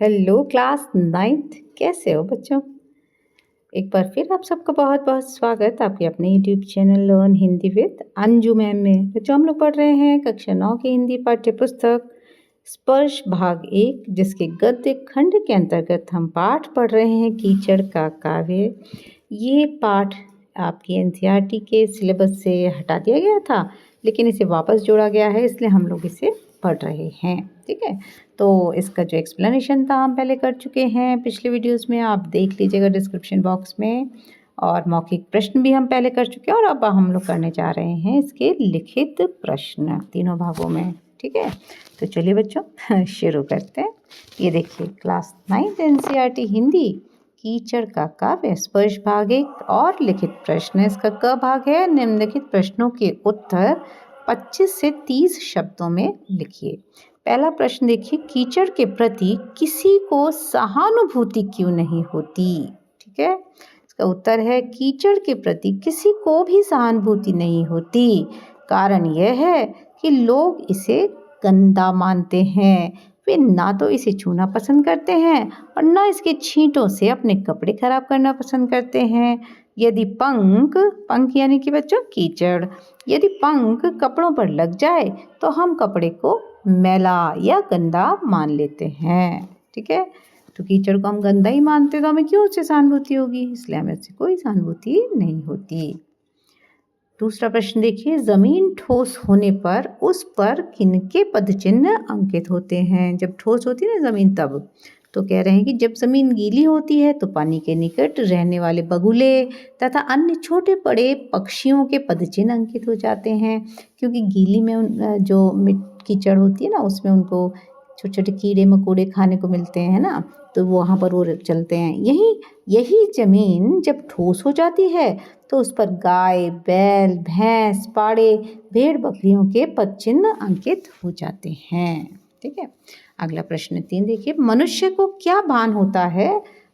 Hello class ninth, कैसे हो बच्चों। एक बार फिर आप सबका बहुत बहुत स्वागत आपके अपने YouTube channel learn Hindi with Anju ma'am में। बच्चों हम लोग पढ़ रहे हैं कक्षा 9 की हिंदी पाठ्य पुस्तक स्पर्श भाग 1, जिसके गद्य खंड के अंतर्गत हम पाठ पढ़ रहे हैं कीचड़ का काव्य। ये पाठ आपकी एनसीईआरटी के सिलेबस से हटा दिया गया था, लेकिन इसे वापस जोड़ा गया है, इसलिए हम लोग इसे पढ़ रहे हैं। ठीक है, तो इसका जो एक्सप्लेनेशन था हम पहले कर चुके हैं पिछले वीडियोस में, आप देख लीजिएगा डिस्क्रिप्शन बॉक्स में। और मौखिक प्रश्न भी हम पहले कर चुके हैं और अब हम लोग करने जा रहे हैं इसके लिखित प्रश्न तीनों भागों में। ठीक है, तो चलिए बच्चों शुरू करते हैं। ये देखिए क्लास 9 एनसीईआरटी हिंदी कीचड़ का काव्य स्पर्श भाग 1 और लिखित प्रश्न। इसका क भाग है निम्नलिखित प्रश्नों के उत्तर 25 से 30 शब्दों में लिखिए। पहला प्रश्न देखिए, कीचड़ के प्रति किसी को सहानुभूति क्यों नहीं होती। ठीक है, इसका उत्तर है कीचड़ के प्रति किसी को भी सहानुभूति नहीं होती। कारण यह है कि लोग इसे गंदा मानते हैं। वे ना तो इसे छूना पसंद करते हैं और ना इसके छींटों से अपने कपड़े खराब करना पसंद करते हैं। यदि पंख यानी कि बच्चों कीचड़, यदि पंख कपड़ों पर लग जाए तो हम कपड़े को मैला या गंदा मान लेते हैं। ठीक है, तो कीचड़ को हम गंदा ही मानते तो हमें क्यों उससे सहानुभूति होगी, इसलिए हमें उससे कोई सहानुभूति नहीं होती। दूसरा प्रश्न देखिए, जमीन ठोस होने पर उस पर किनके पदचिन्ह अंकित होते हैं। जब ठोस होती है ना जमीन, तब तो कह रहे हैं कि जब ज़मीन गीली होती है तो पानी के निकट रहने वाले बगुले तथा अन्य छोटे बड़े पक्षियों के पदचिन्ह अंकित हो जाते हैं, क्योंकि गीली में जो कीचड़ होती है ना, उसमें उनको छोटे छोटे कीड़े मकोड़े खाने को मिलते हैं ना, तो वहाँ पर वो चलते हैं। यही ज़मीन जब ठोस हो जाती है तो उस पर गाय, बैल, भैंस, पाड़े, भेड़, बकरियों के पदचिन्ह अंकित हो जाते हैं। ठीक है, अगला प्रश्न 3 देखिए, मनुष्य को क्या भान होता है।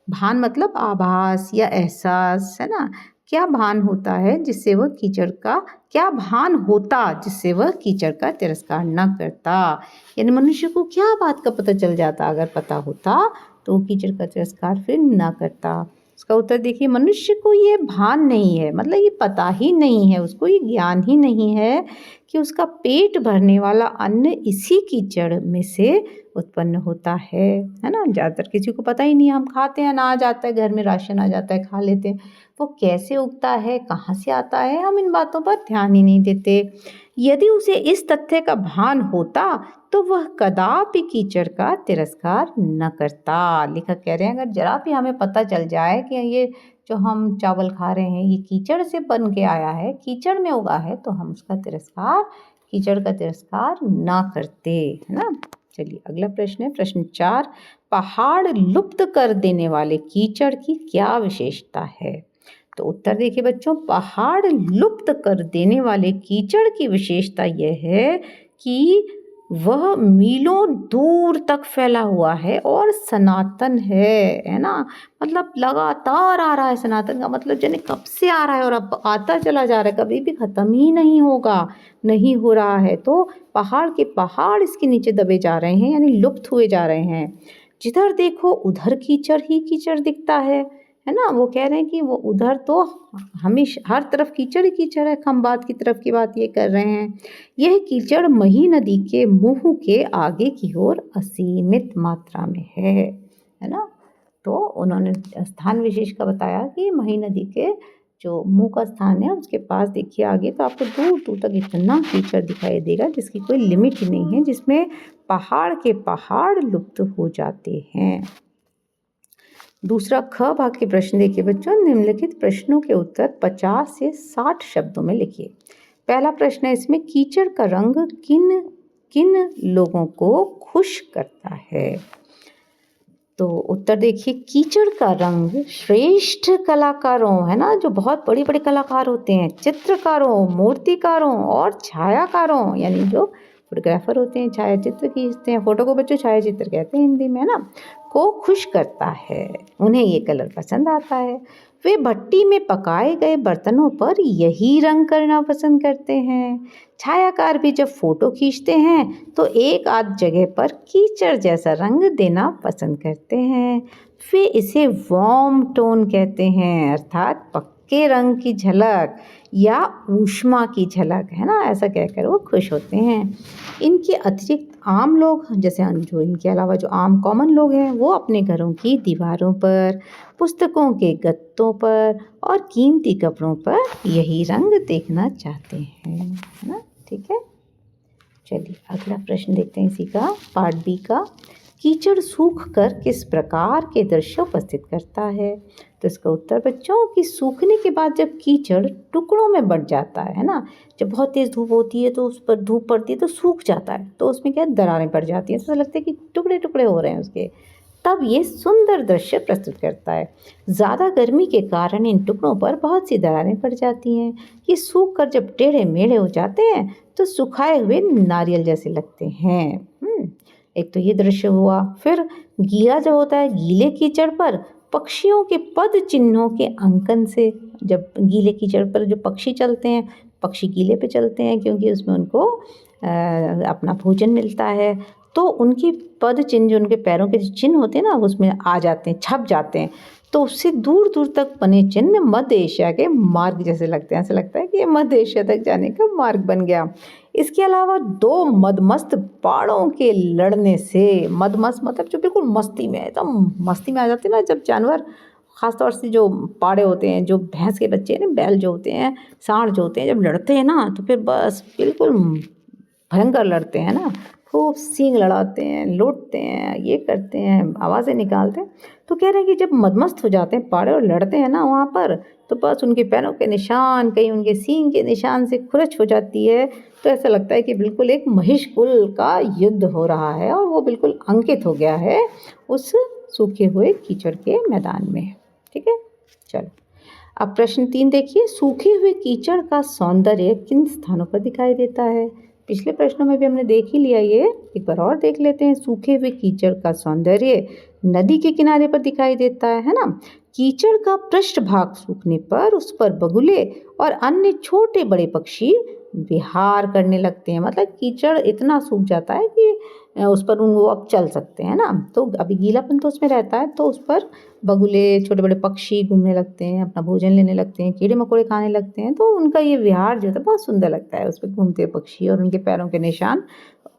भान मतलब आभास या एहसास, है ना। क्या भान होता है जिससे वह कीचड़ का, क्या भान होता जिससे वह कीचड़ का तिरस्कार न करता। यानी मनुष्य को क्या बात का पता चल जाता, अगर पता होता तो कीचड़ का तिरस्कार फिर न करता। उसका उत्तर देखिए, मनुष्य को ये भान नहीं है, मतलब ये पता ही नहीं है, उसको ये ज्ञान ही नहीं है कि उसका पेट भरने वाला अन्न इसी कीचड़ में से उत्पन्न होता है ना। ज़्यादातर किसी को पता ही नहीं है, हम खाते हैं, अनाज आता है घर में, राशन आ जाता है, खा लेते हैं, वो कैसे उगता है, कहाँ से आता है, हम इन बातों पर ध्यान ही नहीं देते। यदि उसे इस तथ्य का भान होता तो वह कदापि कीचड़ का तिरस्कार न करता। लेखक कह रहे हैं अगर जरा भी हमें पता चल जाए कि ये जो हम चावल खा रहे हैं ये कीचड़ से बन के आया है, कीचड़ में उगा है, तो हम उसका तिरस्कार, कीचड़ का तिरस्कार ना करते, है ना। चलिए अगला प्रश्न है प्रश्न 4, पहाड़ लुप्त कर देने वाले कीचड़ की क्या विशेषता है। तो उत्तर देखिए बच्चों, पहाड़ लुप्त कर देने वाले कीचड़ की विशेषता यह है कि वह मीलों दूर तक फैला हुआ है और सनातन है ना। मतलब लगातार आ रहा है, सनातन का मतलब जाने कब से आ रहा है और अब आता चला जा रहा है, कभी भी ख़त्म ही नहीं होगा, नहीं हो रहा है। तो पहाड़ के पहाड़ इसके नीचे दबे जा रहे हैं, यानी लुप्त हुए जा रहे हैं। जिधर देखो उधर कीचड़ ही कीचड़ दिखता है ना। वो कह रहे हैं कि वो उधर तो हमेशा हर तरफ कीचड़ ही कीचड़ है, खंबात की तरफ की बात ये कर रहे हैं। यह कीचड़ मही नदी के मुंह के आगे की ओर असीमित मात्रा में है ना। तो उन्होंने स्थान विशेष का बताया कि मही नदी के जो मुंह का स्थान है उसके पास देखिए आगे, तो आपको दूर दूर तक इतना कीचड़ दिखाई देगा जिसकी कोई लिमिट ही नहीं है, जिसमें पहाड़ के पहाड़ लुप्त हो जाते हैं। दूसरा ख भाग के प्रश्न देखिए बच्चों, निम्नलिखित प्रश्नों के उत्तर 50 से 60 शब्दों में लिखिए। पहला प्रश्न है इसमें, कीचड़ का रंग किन किन लोगों को खुश करता है। तो उत्तर देखिए, कीचड़ का रंग श्रेष्ठ कलाकारों, है ना, जो बहुत बड़े बड़े कलाकार होते हैं, चित्रकारों, मूर्तिकारों और छायाकारों, यानी जो फोटोग्राफर होते हैं, छायाचित्र खींचते हैं, फ़ोटो को बच्चों छायाचित्र कहते हैं हिंदी में, है ना, को खुश करता है। उन्हें ये कलर पसंद आता है। वे भट्टी में पकाए गए बर्तनों पर यही रंग करना पसंद करते हैं। छायाकार भी जब फोटो खींचते हैं तो एक आध जगह पर कीचड़ जैसा रंग देना पसंद करते हैं। वे इसे वार्म टोन कहते हैं, अर्थात पक्के रंग की झलक या ऊष्मा की झलक, है ना, ऐसा कहकर वो खुश होते हैं। इनके अतिरिक्त आम लोग, जैसे जो इनके अलावा जो आम कॉमन लोग हैं, वो अपने घरों की दीवारों पर, पुस्तकों के गत्तों पर और कीमती कपड़ों पर यही रंग देखना चाहते हैं, है ना। ठीक है, चलिए अगला प्रश्न देखते हैं इसी का, पार्ट बी का। कीचड़ सूख कर किस प्रकार के दृश्य उपस्थित करता है? तो इसका उत्तर बच्चों कि सूखने के बाद जब कीचड़ टुकड़ों में बंट जाता है ना, जब बहुत तेज़ धूप होती है तो उस पर धूप पड़ती है तो सूख जाता है, तो उसमें क्या दरारें पड़ जाती हैं, ऐसा लगता है कि टुकड़े टुकड़े हो रहे हैं उसके, तब ये सुंदर दृश्य प्रस्तुत करता है। ज़्यादा गर्मी के कारण इन टुकड़ों पर बहुत सी दरारें पड़ जाती हैं। ये सूख कर जब टेढ़े मेढ़े हो जाते हैं तो सुखाए हुए नारियल जैसे लगते हैं। एक तो ये दृश्य हुआ। फिर गीला जो होता है, गीले कीचड़ पर पक्षियों के पद चिन्हों के अंकन से, जब गीले कीचड़ पर जो पक्षी चलते हैं, पक्षी गीले पे चलते हैं क्योंकि उसमें उनको अपना भोजन मिलता है, तो उनके पद चिन्ह, जो उनके पैरों के चिन्ह होते हैं ना, उसमें आ जाते हैं, छप जाते हैं, तो उससे दूर दूर तक बने चिन्ह मध्य एशिया के मार्ग जैसे लगते हैं। ऐसा लगता है कि ये मध्य एशिया तक जाने का मार्ग बन गया। इसके अलावा दो मदमस्त पाड़ों के लड़ने से, मदमस्त मतलब जो बिल्कुल मस्ती में, एकदम मस्ती में आ जाते हैं ना जब जानवर, ख़ासतौर से जो पाड़े होते हैं, जो भैंस के बच्चे हैं, बैल जो होते हैं, सांड जो होते हैं, जब लड़ते हैं ना तो फिर बस बिल्कुल भयंकर लड़ते हैं ना, खूब सींग लड़ाते हैं, लौटते हैं, ये करते हैं, आवाज़ें निकालते हैं। तो कह रहे हैं कि जब मदमस्त हो जाते हैं पाड़े और लड़ते हैं ना वहाँ पर, तो बस उनके पैरों के निशान, कहीं उनके सींग के निशान से खुरच हो जाती है, तो ऐसा लगता है कि बिल्कुल एक महिषकुल का युद्ध हो रहा है और वो बिल्कुल अंकित हो गया है उस सूखे हुए कीचड़ के मैदान में। ठीक है, चलो अब प्रश्न 3 देखिए। सूखे हुए कीचड़ का सौंदर्य किन स्थानों पर दिखाई देता है? पिछले प्रश्नों में भी हमने देख ही लिया, ये एक बार और देख लेते हैं। सूखे हुए कीचड़ का सौंदर्य नदी के किनारे पर दिखाई देता है ना। कीचड़ का पृष्ठभाग सूखने पर उस पर बगुले और अन्य छोटे बड़े पक्षी विहार करने लगते हैं। मतलब कीचड़ इतना सूख जाता है कि उस पर वो अब चल सकते हैं ना, तो अभी गीलापन तो उसमें रहता है, तो उस पर बगुले, छोटे बड़े पक्षी घूमने लगते हैं, अपना भोजन लेने लगते हैं, कीड़े मकोड़े खाने लगते हैं, तो उनका ये विहार जो है बहुत सुंदर लगता है। उस पर घूमते हुए पक्षी और उनके पैरों के निशान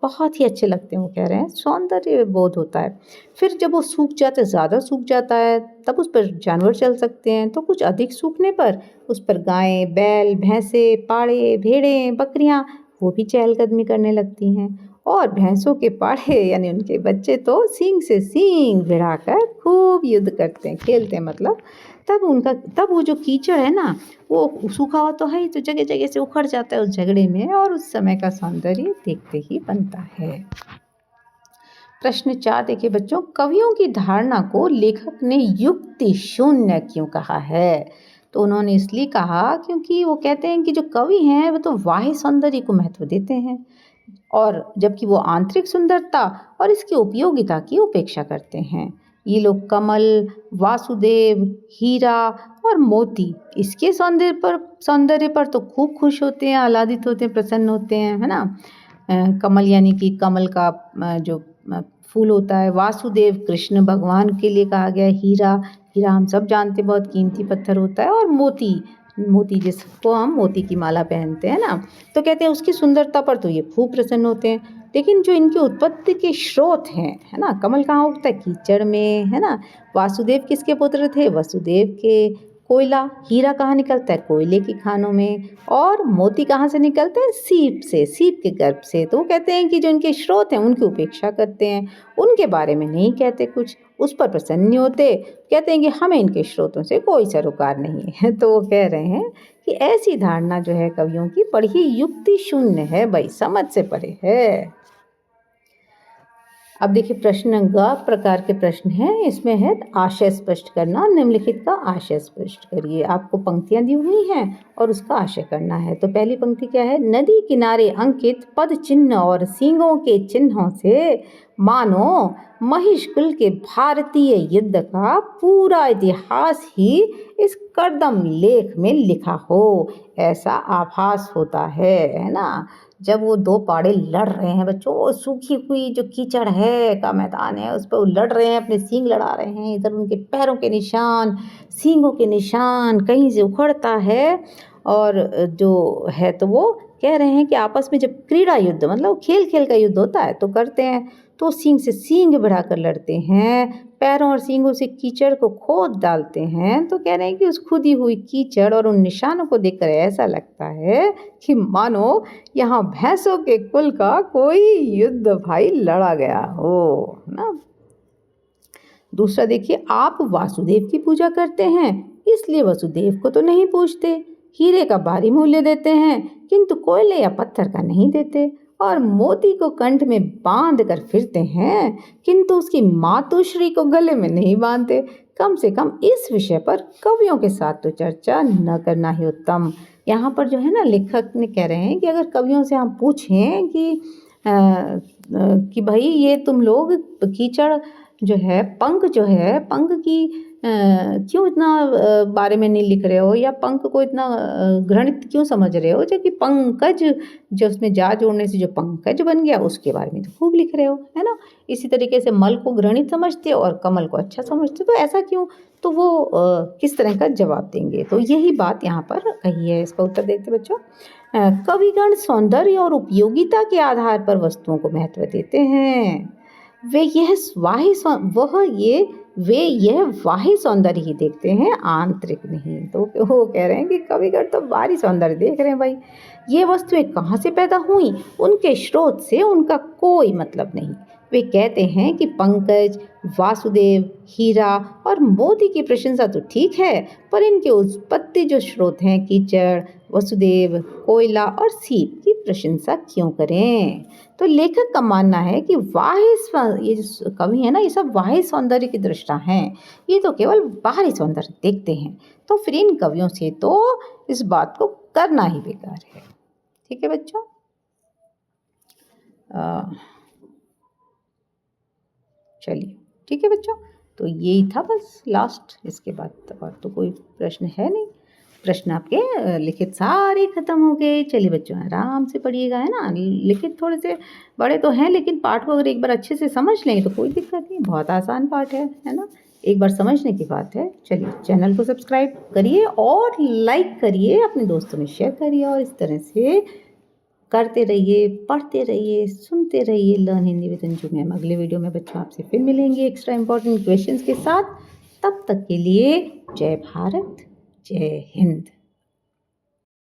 बहुत ही अच्छे लगते हैं। वो कह रहे हैं सौंदर्य बोध होता है। फिर जब वो सूख जाता है, ज़्यादा सूख जाता है, तब उस पर जानवर चल सकते हैं, तो कुछ अधिक सूखने पर उस पर गायें, बैल, भैंसे, पाड़े, भेड़ें, बकरियाँ वो भी चहलकदमी करने लगती हैं। और भैंसों के पाड़े यानी उनके बच्चे तो सींग से सींग भिड़ाकर खूब युद्ध करते हैं, खेलते हैं मतलब। तब वो जो कीचड़ है ना, वो सूखा हुआ तो है ही, तो जगह जगह से उखड़ जाता है उस झगड़े में, और उस समय का सौंदर्य देखते ही बनता है। प्रश्न 4 देखिए बच्चों। कवियों की धारणा को लेखक ने युक्ति शून्य क्यों कहा है? तो उन्होंने इसलिए कहा क्योंकि वो कहते हैं कि जो कवि हैं वो तो बाह्य सौंदर्य को महत्व देते हैं, और जबकि वो आंतरिक सुंदरता और इसकी उपयोगिता की उपेक्षा करते हैं। ये लोग कमल, वासुदेव, हीरा और मोती, इसके सौंदर्य पर तो खूब खुश होते हैं, आह्लादित होते हैं, प्रसन्न होते हैं, है ना। कमल यानी कि कमल का जो फूल होता है। वासुदेव कृष्ण भगवान के लिए कहा गया है। हीरा हम सब जानते हैं बहुत कीमती पत्थर होता है। और मोती जिसको हम मोती की माला पहनते हैं ना, तो कहते हैं उसकी सुंदरता पर तो ये खूब प्रसन्न होते हैं। लेकिन जो इनकी उत्पत्ति के स्रोत हैं, है ना, कमल कहाँ उगता है? कीचड़ में, है ना। वासुदेव किसके पुत्र थे? वसुदेव के। कोयला, हीरा कहाँ निकलता है? कोयले की खानों में। और मोती कहाँ से निकलते हैं? सीप के गर्भ से। तो वो कहते हैं कि जो इनके स्रोत हैं उनकी उपेक्षा करते हैं, उनके बारे में नहीं कहते कुछ, उस पर प्रसन्न नहीं होते, कहते हैं कि हमें इनके स्रोतों से कोई सरोकार नहीं है। तो वो कह रहे हैं कि ऐसी धारणा जो है कवियों की बड़ी ही युक्ति शून्य है भाई, समझ से परे है। अब देखिए प्रश्न ग प्रकार के प्रश्न हैं, इसमें है आशय स्पष्ट करना। निम्नलिखित का आशय स्पष्ट करिए। आपको पंक्तियां दी हुई हैं और उसका आशय करना है। तो पहली पंक्ति क्या है? नदी किनारे अंकित पद चिन्ह और सींगों के चिन्हों से मानो महिषकुल के भारतीय युद्ध का पूरा इतिहास ही इस कर्दम लेख में लिखा हो, ऐसा आभास होता है ना। जब वो दो पाड़े लड़ रहे हैं बच्चों, वो सूखी हुई जो कीचड़ है का मैदान है, उस पर वो लड़ रहे हैं, अपने सींग लड़ा रहे हैं। इधर उनके पैरों के निशान, सींगों के निशान कहीं से उखड़ता है। और जो है तो वो कह रहे हैं कि आपस में जब क्रीड़ा युद्ध मतलब खेल खेल का युद्ध होता है तो करते हैं, तो सींग से सींग बढ़ाकर लड़ते हैं, पैरों और सींगों से कीचड़ को खोद डालते हैं। तो कह रहे हैं कि उस खुदी हुई कीचड़ और उन निशानों को देखकर ऐसा लगता है कि मानो यहाँ भैंसों के कुल का कोई युद्ध भाई लड़ा गया हो ना। दूसरा देखिए, आप वासुदेव की पूजा करते हैं, इसलिए वसुदेव को तो नहीं पूछते। हीरे का भारी मूल्य देते हैं किंतु कोयले या पत्थर का नहीं देते, और मोती को कंठ में बांध कर फिरते हैं किंतु उसकी मातोश्री को गले में नहीं बांधते। कम से कम इस विषय पर कवियों के साथ तो चर्चा न करना ही उत्तम। यहाँ पर जो है ना, लेखक ने कह रहे हैं कि अगर कवियों से हम पूछें कि भाई ये तुम लोग कीचड़ जो है, पंख की क्यों इतना बारे में नहीं लिख रहे हो, या पंख को इतना घृणित क्यों समझ रहे हो, जबकि पंकज जो उसमें जा जोड़ने से जो पंकज बन गया उसके बारे में तो खूब लिख रहे हो, है ना। इसी तरीके से मल को घृणित समझते हो और कमल को अच्छा समझते हो, तो ऐसा क्यों? तो वो किस तरह का जवाब देंगे? तो यही बात यहाँ पर कही है। इसका उत्तर देते बच्चों, कविगण सौंदर्य और उपयोगिता के आधार पर वस्तुओं को महत्व देते हैं। वे यह बाह्य सौंदर्य ही देखते हैं, आंतरिक नहीं। तो वो कह रहे हैं कि कविगण तो बाहरी सौंदर्य देख रहे हैं भाई। ये वस्तुएं कहाँ से पैदा हुई, उनके स्रोत से उनका कोई मतलब नहीं। वे कहते हैं कि पंकज, वासुदेव, हीरा और मोती की प्रशंसा तो ठीक है, पर इनके उत्पत्ति जो स्रोत हैं कीचड़, वसुदेव, कोयला और सीप की प्रशंसा क्यों करें? तो लेखक का मानना है कि ये जो कवि है ना, ये सब बाह्य सौंदर्य की दृष्टा हैं, ये तो केवल बाहरी सौंदर्य देखते हैं। तो फिर इन कवियों से तो इस बात को करना ही बेकार है। ठीक है बच्चों, चलिए ठीक है बच्चों, तो यही था बस लास्ट। इसके बाद और तो कोई प्रश्न है नहीं। प्रश्न आपके लिखित सारे खत्म हो गए। चलिए बच्चों आराम से पढ़िएगा, है ना। लिखित थोड़े से बड़े तो हैं, लेकिन पाठ को अगर एक बार अच्छे से समझ लेंगे तो कोई दिक्कत नहीं, बहुत आसान पाठ है ना। एक बार समझने की बात है। चलिए चैनल को सब्सक्राइब करिए और लाइक करिए, अपने दोस्तों में शेयर करिए, और इस तरह से करते रहिए, पढ़ते रहिए, सुनते रहिए learn Hindi with Anju ma'am. अगले वीडियो में बच्चों आपसे फिर मिलेंगे एक्स्ट्रा इंपॉर्टेंट क्वेश्चंस के साथ। तब तक के लिए जय भारत, जय हिंद।